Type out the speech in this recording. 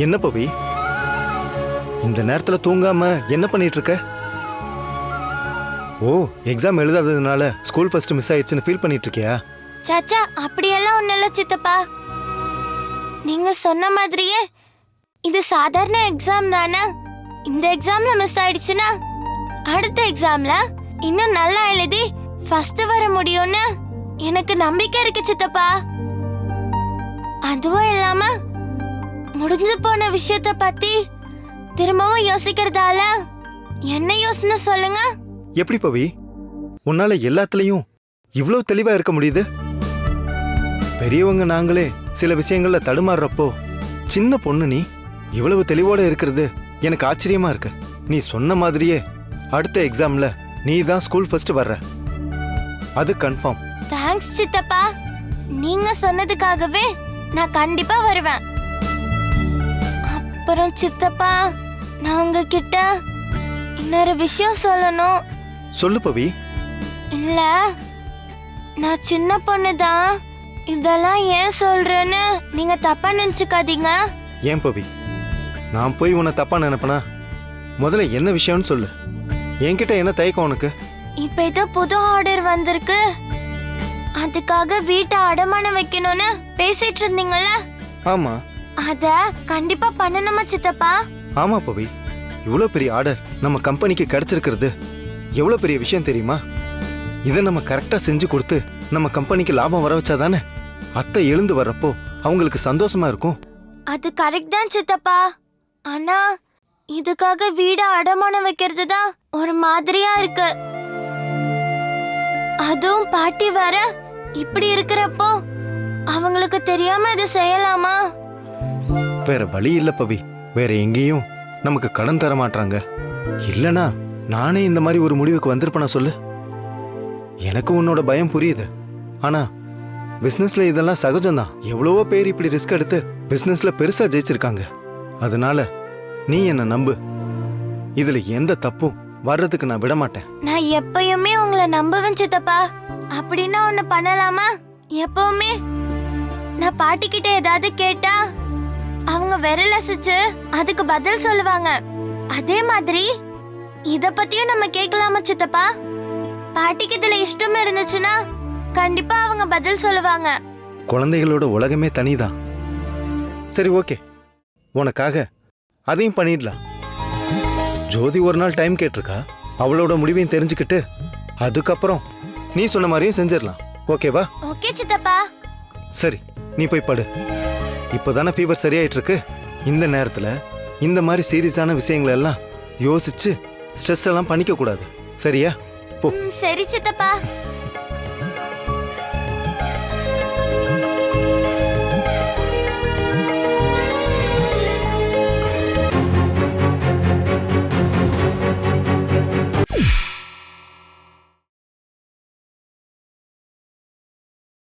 என்ன பவி, இந்த நேரத்துல தூங்காம என்ன பண்ணிட்டு இருக்க? ஓ, எக்ஸாம் எழுதாததுனால ஸ்கூல் ஃபர்ஸ்ட் மிஸ் ஆயிடுச்சுன்னு ஃபீல் பண்ணிட்டு இருக்கியா? சாச்சா, அப்படியெல்லாம் ஒண்ணும் இல்ல சித்தப்பா. நீங்க சொன்ன மாதிரியே இது சாதாரண எக்ஸாம் தானே. இந்த எக்ஸாம்ல மிஸ் ஆயிடுச்சுன்னா அடுத்த எக்ஸாம்ல இன்னும் நல்லா எழுதி ஃபர்ஸ்ட் வர முடியும்னு எனக்கு நம்பிக்கை இருக்கு சித்தப்பா. அதுவும் இல்லாம முடிஞ்சு போன விஷயத்த பத்தி திரும்பவும் யோசிக்கிறதால என்ன யோசனை சொல்லுங்க? எப்படி பவி, உன்னால எல்லாத்துலயும் இவ்வளவு தெளிவா இருக்க முடியுது? பெரியவங்க நாங்களே சில விஷயங்கள்ல தடுமாறுறப்போ சின்ன பொண்ணு நீ இவ்வளவு தெளிவோட இருக்கிறது எனக்கு ஆச்சரியமா இருக்கு. நீ சொன்ன மாதிரியே அடுத்த எக்ஸாம்ல நீ தான் ஸ்கூல் ஃபர்ஸ்ட் வர்ற, அது கன்ஃபார்ம். தேங்க்ஸ் சித்தப்பா. நீங்க சொன்னதுக்காகவே நான் கண்டிப்பா வருவேன். அப்புறம் சித்தப்பா, நான் உங்ககிட்ட இன்னொரு விஷயம் சொல்லணும். சொல்லு பவி. இல்ல, நான் சின்ன பொண்ணுதான். இதெல்லாம் ஏன் சொல்றேன்னு நீங்க தப்பா நினைச்சுக்காதீங்க. ஏன் பவி, நான் போய் உன்னை தப்பா நினைப்பனா? முதல்ல என்ன விஷயம்னு சொல்லு. என்கிட்ட என்ன தயக்கம் உனக்கு? இப்ப ஏதோ புது ஆர்டர் வந்திருக்கு, அதுக்காக வீட்டை அடமானம் வைக்கணும்னு பேசிட்டு இருந்தீங்கல்ல? ஆமா. அத கண்டிப்பா பண்ணணுமா சித்தப்பா? ஆமா பவி, இவ்வளவு பெரிய ஆர்டர் நம்ம கம்பெனிக்கு கிடைச்சிருக்கிறது எவ்வளவு பெரிய விஷயம் தெரியுமா? இதை நம்ம கரெக்டா செஞ்சு கொடுத்து நம்ம கம்பெனிக்கு லாபம் வர வச்சாதானே அத்தை எழுந்து வர்றப்போ அவங்களுக்கு சந்தோஷமா இருக்கும். அது கரெக்ட் தான் சித்தப்பா. ஆனா இதுக்காக வீட அடமானம் வைக்கிறது தான் ஒரு மாதிரியா இருக்கு. அதுவும் பாட்டி வர இப்படி இருக்கிறப்போ அவங்களுக்கு தெரியாம இது செய்யலாமா? வேற வழி இல்ல பவி, வேற எங்கேயும் நமக்கு கடன் தர மாட்டாங்க. இல்லனா நானே இந்த மாதிரி ஒரு முடிவுக்கு வந்திருப்பேனா சொல்லு? எனக்கு உன்னோட பயம் புரியுது. ஆனா பிசினஸ்ல இதெல்லாம் சகஜம்தான். எவ்வளவோ பேர் இப்படி ரிஸ்க் எடுத்து பிசினஸ்ல பெருசா ஜெயிச்சிருக்காங்க. அதனால நீ என்ன நம்பு, இதுல எந்த தப்பும் வர்றதுக்கு நான் விட மாட்டேன். நான் எப்பயுமே உங்களை நம்புவேன் சித்தப்பா. அப்படின்னா ஒண்ணு பண்ணலாமா? எப்பவுமே நான் பாட்டி கிட்ட ஏதாவது கேட்டா அவங்க விரல் அசைச்சு அதுக்கு பதில் சொல்லுவாங்க. அதே மாதிரி இத பத்தியும் நம்ம கேட்கலாமா சித்தப்பா? பாட்டிக்கு இதுல இஷ்டம் இருந்துச்சுன்னா கண்டிப்பா அவங்க பதில் சொல்லுவாங்க. குழந்தைகளோட உலகமே தனிதான். சரி, ஓகே, உனக்காக அதையும் பண்ணிடலாம். ஜோதி ஒரு நாள் டைம் கேட்டிருக்கா, அவளோட முடிவையும் தெரிஞ்சுக்கிட்டு அதுக்கப்புறம் நீ சொன்ன மாதிரியும் செஞ்சிடலாம். ஓகேவா? ஓகே சித்தப்பா. சரி, நீ போய் படு. இப்போதானே ஃபீவர் சரியாயிட்டு இருக்கு. இந்த நேரத்துல இந்த மாதிரி சீரியஸான விஷயங்களை எல்லாம் யோசிச்சு ஸ்ட்ரெஸ் எல்லாம் பண்ணிக்க கூடாது. சரியா? போ. சரி சித்தப்பா.